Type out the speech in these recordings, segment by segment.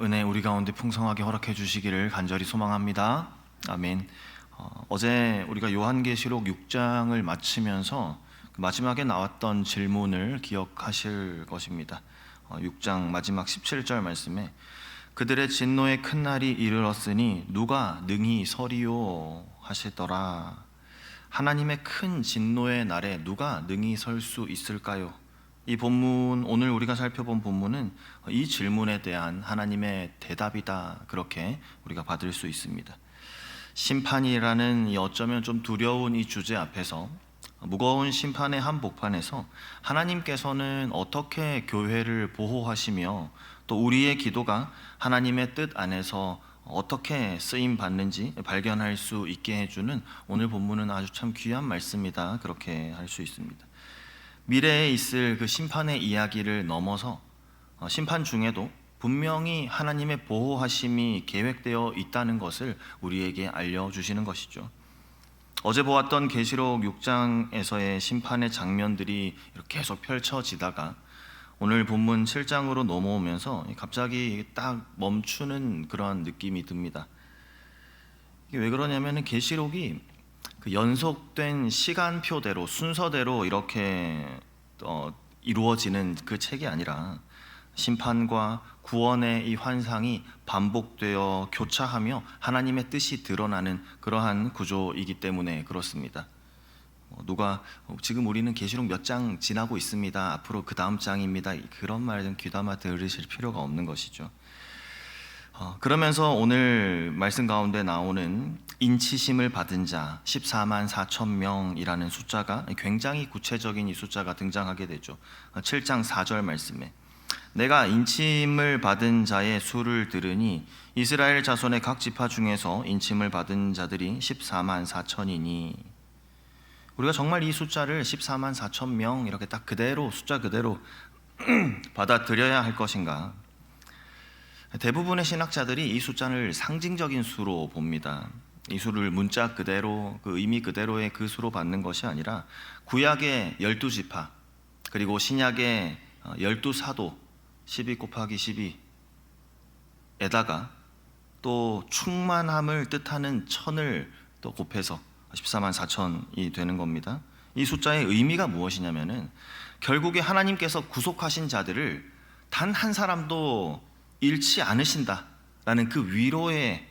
은혜 우리 가운데 풍성하게 허락해 주시기를 간절히 소망합니다. 아멘. 어제 우리가 요한계시록 6장을 마치면서 그 마지막에 나왔던 질문을 기억하실 것입니다. 6장 마지막 17절 말씀에 그들의 진노의 큰 날이 이르렀으니 누가 능히 서리요 하시더라. 하나님의 큰 진노의 날에 누가 능히 설 수 있을까요? 이 본문, 오늘 우리가 살펴본 본문은 이 질문에 대한 하나님의 대답이다, 그렇게 우리가 받을 수 있습니다. 심판이라는 이 어쩌면 좀 두려운 이 주제 앞에서, 무거운 심판의 한복판에서 하나님께서는 어떻게 교회를 보호하시며 또 우리의 기도가 하나님의 뜻 안에서 어떻게 쓰임 받는지 발견할 수 있게 해주는 오늘 본문은 아주 참 귀한 말씀이다, 그렇게 할 수 있습니다. 미래에 있을 그 심판의 이야기를 넘어서 심판 중에도 분명히 하나님의 보호하심이 계획되어 있다는 것을 우리에게 알려주시는 것이죠. 어제 보았던 계시록 6장에서의 심판의 장면들이 이렇게 계속 펼쳐지다가 오늘 본문 7장으로 넘어오면서 갑자기 딱 멈추는 그런 느낌이 듭니다. 이게 왜 그러냐면 계시록이 그 연속된 시간표대로 순서대로 이렇게 이루어지는 그 책이 아니라 심판과 구원의 이 환상이 반복되어 교차하며 하나님의 뜻이 드러나는 그러한 구조이기 때문에 그렇습니다. 누가 지금 우리는 계시록 몇 장 지나고 있습니다, 앞으로 그 다음 장입니다, 그런 말은 귀담아 들으실 필요가 없는 것이죠. 그러면서 오늘 말씀 가운데 나오는 인치심을 받은 자 14만 4천 명이라는 숫자가 굉장히 구체적인 이 숫자가 등장하게 되죠. 7장 4절 말씀에 내가 인침을 받은 자의 수를 들으니 이스라엘 자손의 각 지파 중에서 인침을 받은 자들이 14만 4천이니, 우리가 정말 이 숫자를 14만 4천 명 이렇게 딱 그대로 숫자 그대로 받아들여야 할 것인가? 대부분의 신학자들이 이 숫자를 상징적인 수로 봅니다. 이 수를 문자 그대로, 그 의미 그대로의 그 수로 받는 것이 아니라 구약의 12지파 그리고 신약의 12사도 12 곱하기 12에다가 또 충만함을 뜻하는 천을 또 곱해서 14만 4천이 되는 겁니다. 이 숫자의 의미가 무엇이냐면은 결국에 하나님께서 구속하신 자들을 단 한 사람도 잃지 않으신다라는 그 위로의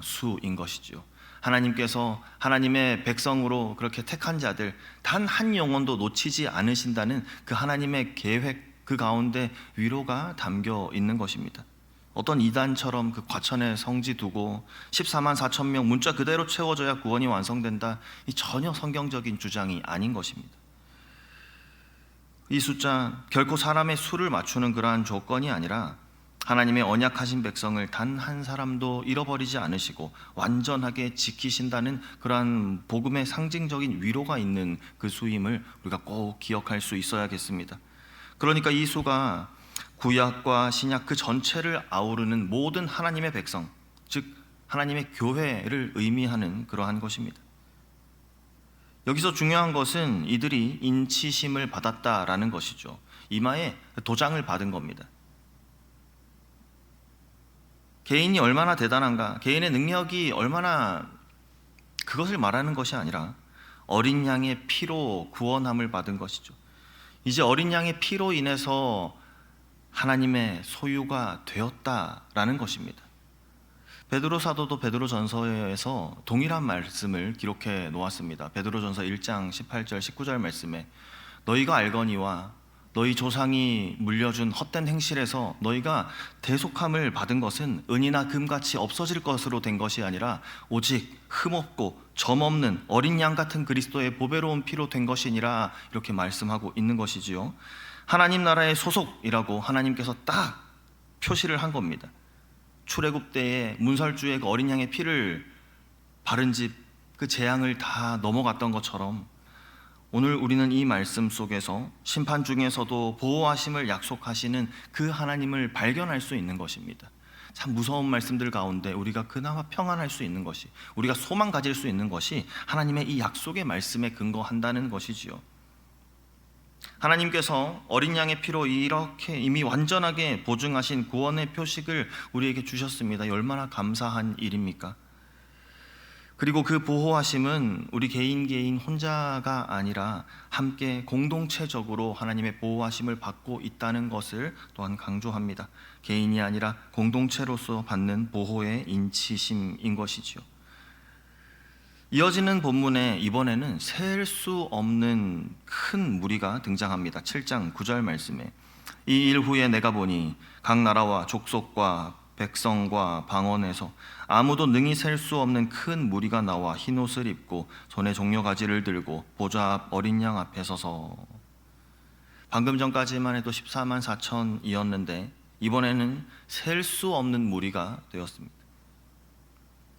수인 것이죠. 하나님께서 하나님의 백성으로 그렇게 택한 자들 단 한 영혼도 놓치지 않으신다는 그 하나님의 계획, 그 가운데 위로가 담겨 있는 것입니다. 어떤 이단처럼 그 과천에 성지 두고 14만 4천 명 문자 그대로 채워져야 구원이 완성된다, 이 전혀 성경적인 주장이 아닌 것입니다. 이 숫자 결코 사람의 수를 맞추는 그러한 조건이 아니라 하나님의 언약하신 백성을 단 한 사람도 잃어버리지 않으시고 완전하게 지키신다는 그러한 복음의 상징적인 위로가 있는 그 수임을 우리가 꼭 기억할 수 있어야겠습니다. 그러니까 이 수가 구약과 신약 그 전체를 아우르는 모든 하나님의 백성, 즉 하나님의 교회를 의미하는 그러한 것입니다. 여기서 중요한 것은 이들이 인치심을 받았다라는 것이죠. 이마에 도장을 받은 겁니다. 개인이 얼마나 대단한가, 개인의 능력이 얼마나, 그것을 말하는 것이 아니라 어린 양의 피로 구원함을 받은 것이죠. 이제 어린 양의 피로 인해서 하나님의 소유가 되었다라는 것입니다. 베드로 사도도 베드로전서에서 동일한 말씀을 기록해 놓았습니다. 베드로전서 1장 18절 19절 말씀에 너희가 알거니와 너희 조상이 물려준 헛된 행실에서 너희가 대속함을 받은 것은 은이나 금같이 없어질 것으로 된 것이 아니라 오직 흠없고 점없는 어린 양 같은 그리스도의 보배로운 피로 된 것이니라, 이렇게 말씀하고 있는 것이지요. 하나님 나라의 소속이라고 하나님께서 딱 표시를 한 겁니다. 출애굽 때에 문설주의 그 어린 양의 피를 바른 집 그 재앙을 다 넘어갔던 것처럼 오늘 우리는 이 말씀 속에서 심판 중에서도 보호하심을 약속하시는 그 하나님을 발견할 수 있는 것입니다. 참 무서운 말씀들 가운데 우리가 그나마 평안할 수 있는 것이, 우리가 소망 가질 수 있는 것이 하나님의 이 약속의 말씀에 근거한다는 것이지요. 하나님께서 어린 양의 피로 이렇게 이미 완전하게 보증하신 구원의 표식을 우리에게 주셨습니다. 얼마나 감사한 일입니까? 그리고 그 보호하심은 우리 개인 혼자가 아니라 함께 공동체적으로 하나님의 보호하심을 받고 있다는 것을 또한 강조합니다. 개인이 아니라 공동체로서 받는 보호의 인치심인 것이지요. 이어지는 본문에 이번에는 셀 수 없는 큰 무리가 등장합니다. 7장 9절 말씀에 이 일 후에 내가 보니 각 나라와 족속과 백성과 방언에서 아무도 능히 셀 수 없는 큰 무리가 나와 흰옷을 입고 손에 종려가지를 들고 보좌 앞 어린 양 앞에 서서, 방금 전까지만 해도 14만 4천이었는데 이번에는 셀 수 없는 무리가 되었습니다.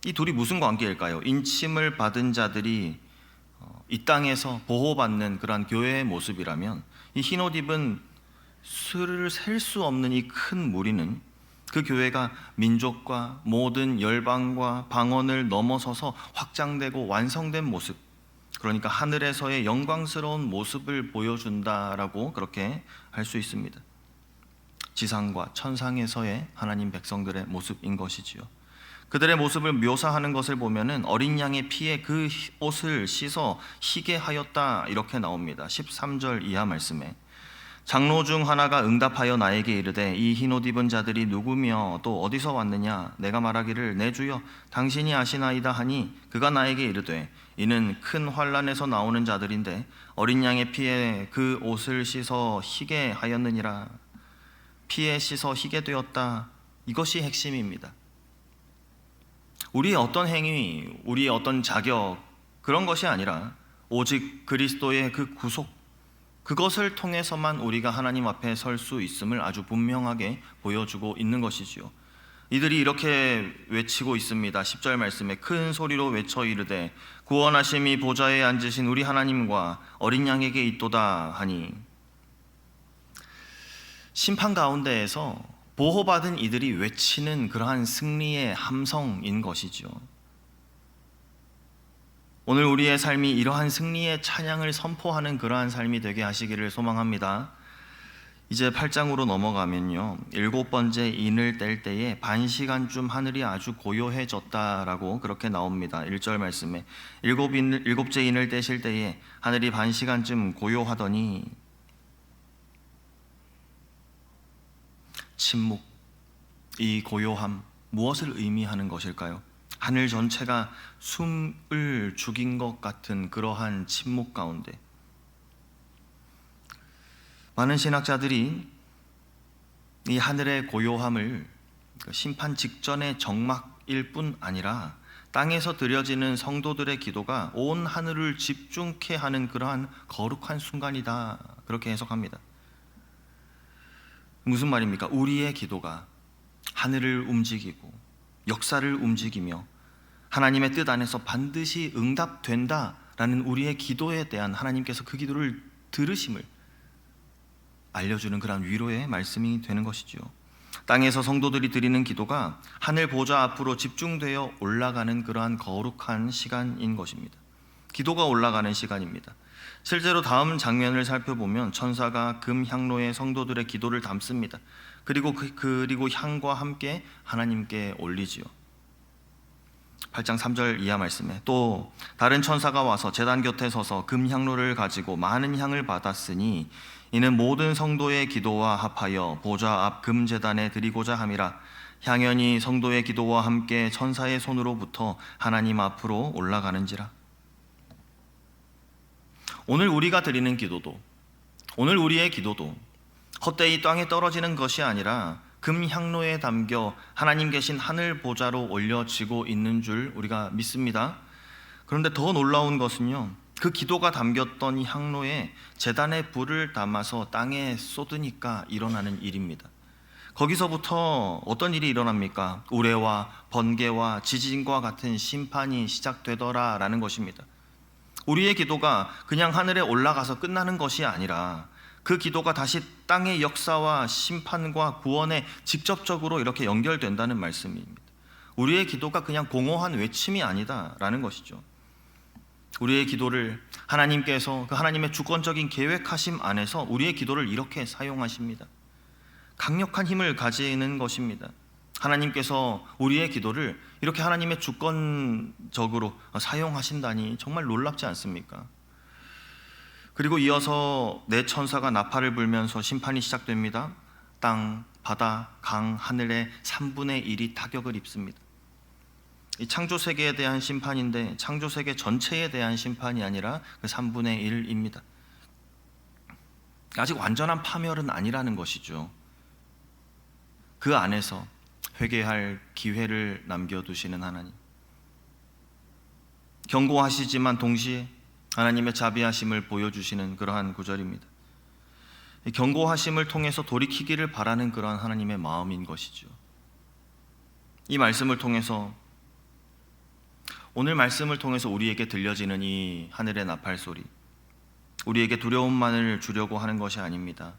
이 둘이 무슨 관계일까요? 인침을 받은 자들이 이 땅에서 보호받는 그러한 교회의 모습이라면, 이 흰옷 입은 수를 셀 수 없는 이 큰 무리는 그 교회가 민족과 모든 열방과 방언을 넘어서서 확장되고 완성된 모습, 그러니까 하늘에서의 영광스러운 모습을 보여준다라고 그렇게 할 수 있습니다. 지상과 천상에서의 하나님 백성들의 모습인 것이지요. 그들의 모습을 묘사하는 것을 보면은 어린 양의 피에 그 옷을 씻어 희게 하였다 이렇게 나옵니다. 13절 이하 말씀에 장로 중 하나가 응답하여 나에게 이르되 이 흰옷 입은 자들이 누구며 또 어디서 왔느냐? 내가 말하기를 내 주여 당신이 아시나이다 하니 그가 나에게 이르되 이는 큰 환란에서 나오는 자들인데 어린 양의 피에 그 옷을 씻어 희게 하였느니라. 피에 씻어 희게 되었다. 이것이 핵심입니다. 우리의 어떤 행위, 우리의 어떤 자격, 그런 것이 아니라 오직 그리스도의 그 구속, 그것을 통해서만 우리가 하나님 앞에 설 수 있음을 아주 분명하게 보여주고 있는 것이지요. 이들이 이렇게 외치고 있습니다. 10절 말씀에 큰 소리로 외쳐 이르되 구원하심이 보좌에 앉으신 우리 하나님과 어린 양에게 있도다 하니, 심판 가운데에서 보호받은 이들이 외치는 그러한 승리의 함성인 것이죠. 오늘 우리의 삶이 이러한 승리의 찬양을 선포하는 그러한 삶이 되게 하시기를 소망합니다. 이제 8장으로 넘어가면요, 7번째 인을 뗄 때에 반시간쯤 하늘이 아주 고요해졌다라고 그렇게 나옵니다. 1절 말씀에 일곱째 인을 떼실 때에 하늘이 반시간쯤 고요하더니, 침묵, 이 고요함, 무엇을 의미하는 것일까요? 하늘 전체가 숨을 죽인 것 같은 그러한 침묵 가운데 많은 신학자들이 이 하늘의 고요함을 심판 직전의 정막일 뿐 아니라 땅에서 드려지는 성도들의 기도가 온 하늘을 집중케 하는 그러한 거룩한 순간이다, 그렇게 해석합니다. 무슨 말입니까? 우리의 기도가 하늘을 움직이고 역사를 움직이며 하나님의 뜻 안에서 반드시 응답된다라는 우리의 기도에 대한 하나님께서 그 기도를 들으심을 알려주는 그런 위로의 말씀이 되는 것이죠. 땅에서 성도들이 드리는 기도가 하늘 보좌 앞으로 집중되어 올라가는 그러한 거룩한 시간인 것입니다. 기도가 올라가는 시간입니다. 실제로 다음 장면을 살펴보면 천사가 금 향로에 성도들의 기도를 담습니다. 그리고 향과 함께 하나님께 올리지요. 8장 3절 이하 말씀에 또 다른 천사가 와서 제단 곁에 서서 금 향로를 가지고 많은 향을 받았으니 이는 모든 성도의 기도와 합하여 보좌 앞 금 제단에 드리고자 함이라. 향연이 성도의 기도와 함께 천사의 손으로부터 하나님 앞으로 올라가는지라. 오늘 우리가 드리는 기도도, 오늘 우리의 기도도 헛되이 땅에 떨어지는 것이 아니라 금 향로에 담겨 하나님 계신 하늘 보좌로 올려지고 있는 줄 우리가 믿습니다. 그런데 더 놀라운 것은요, 그 기도가 담겼던 이 향로에 제단에 불을 담아서 땅에 쏟으니까 일어나는 일입니다. 거기서부터 어떤 일이 일어납니까? 우레와 번개와 지진과 같은 심판이 시작되더라라는 것입니다. 우리의 기도가 그냥 하늘에 올라가서 끝나는 것이 아니라 그 기도가 다시 땅의 역사와 심판과 구원에 직접적으로 이렇게 연결된다는 말씀입니다. 우리의 기도가 그냥 공허한 외침이 아니다라는 것이죠. 우리의 기도를 하나님께서 그 하나님의 주권적인 계획하심 안에서 우리의 기도를 이렇게 사용하십니다. 강력한 힘을 가지는 것입니다. 하나님께서 우리의 기도를 이렇게 하나님의 주권적으로 사용하신다니 정말 놀랍지 않습니까? 그리고 이어서 네 천사가 나팔을 불면서 심판이 시작됩니다. 땅, 바다, 강, 하늘의 3분의 1이 타격을 입습니다. 이 창조 세계에 대한 심판인데 창조 세계 전체에 대한 심판이 아니라 그 3분의 1입니다. 아직 완전한 파멸은 아니라는 것이죠. 그 안에서 회개할 기회를 남겨두시는 하나님, 경고하시지만 동시에 하나님의 자비하심을 보여주시는 그러한 구절입니다. 경고하심을 통해서 돌이키기를 바라는 그러한 하나님의 마음인 것이죠. 이 말씀을 통해서, 오늘 말씀을 통해서 우리에게 들려지는 이 하늘의 나팔 소리, 우리에게 두려움만을 주려고 하는 것이 아닙니다.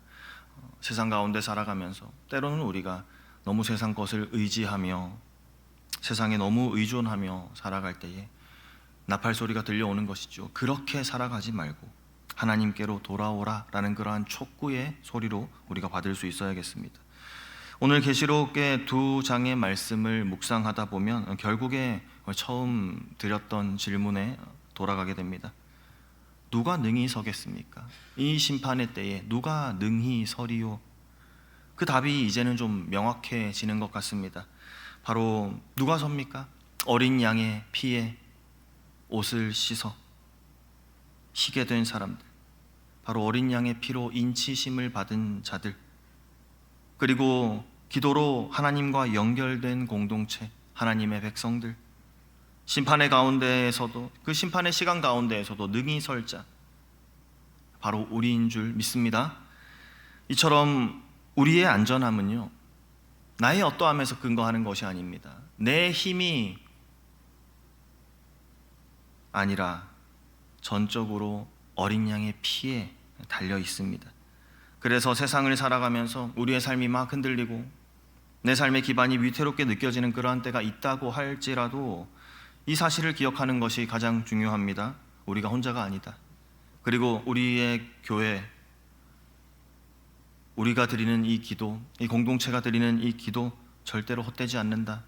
세상 가운데 살아가면서 때로는 우리가 너무 세상 것을 의지하며 세상에 너무 의존하며 살아갈 때에 나팔 소리가 들려오는 것이죠. 그렇게 살아가지 말고 하나님께로 돌아오라 라는 그러한 촉구의 소리로 우리가 받을 수 있어야겠습니다. 오늘 계시록의 두 장의 말씀을 묵상하다 보면 결국에 처음 드렸던 질문에 돌아가게 됩니다. 누가 능히 서겠습니까? 이 심판의 때에 누가 능히 서리요? 그 답이 이제는 좀 명확해지는 것 같습니다. 바로 누가 섭니까? 어린 양의 피에 옷을 씻어 희게 된 사람들, 바로 어린 양의 피로 인치심을 받은 자들, 그리고 기도로 하나님과 연결된 공동체, 하나님의 백성들, 심판의 가운데에서도, 그 심판의 시간 가운데에서도 능히 설 자, 바로 우리인 줄 믿습니다. 이처럼 우리의 안전함은요, 나의 어떠함에서 근거하는 것이 아닙니다. 내 힘이 아니라 전적으로 어린 양의 피에 달려 있습니다. 그래서 세상을 살아가면서 우리의 삶이 막 흔들리고 내 삶의 기반이 위태롭게 느껴지는 그러한 때가 있다고 할지라도 이 사실을 기억하는 것이 가장 중요합니다. 우리가 혼자가 아니다. 그리고 우리의 교회, 우리가 드리는 이 기도, 이 공동체가 드리는 이 기도 절대로 헛되지 않는다.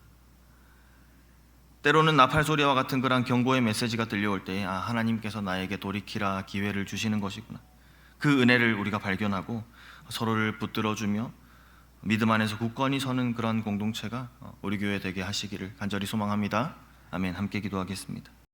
때로는 나팔 소리와 같은 그런 경고의 메시지가 들려올 때에 하나님께서 나에게 돌이키라 기회를 주시는 것이구나. 그 은혜를 우리가 발견하고 서로를 붙들어주며 믿음 안에서 굳건히 서는 그런 공동체가 우리 교회 되게 하시기를 간절히 소망합니다. 아멘. 함께 기도하겠습니다.